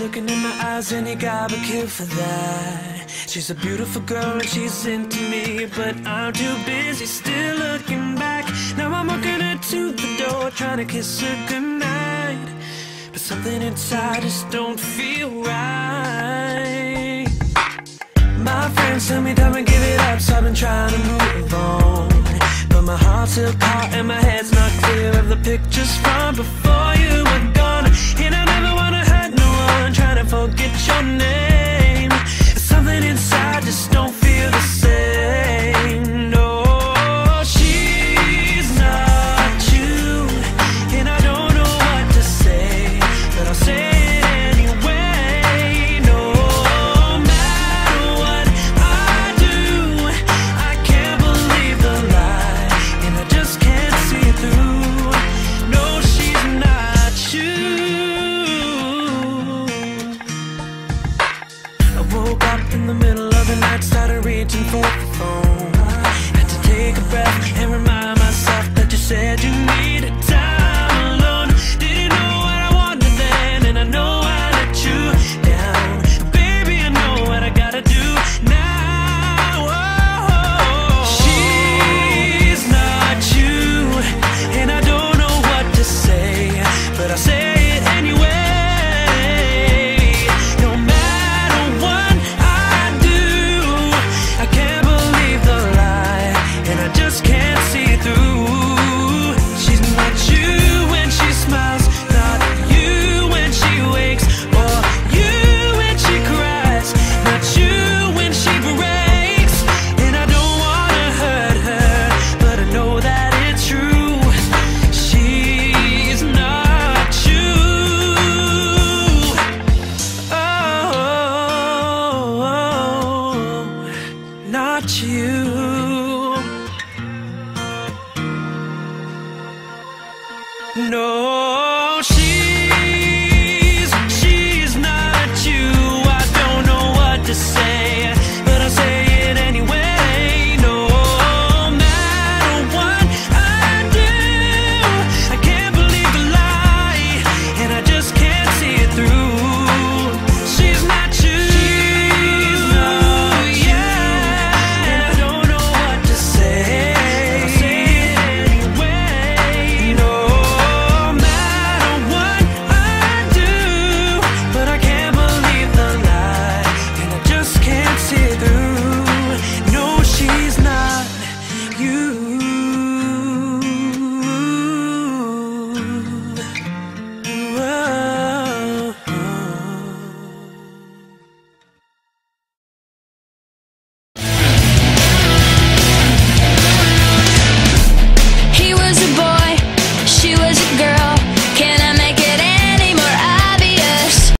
looking in my eyes and you got me killed for that. She's a beautiful girl and she's into me, but I'm too busy still looking back. Now I'm walking her to the door, trying to kiss her goodnight, but something inside just don't feel right. My friends tell me don't give it up, so I've been trying to move on, but my heart's still caught and my head's not clear of the pictures from before you were gone. And I never wanna hurt no one, trying to forget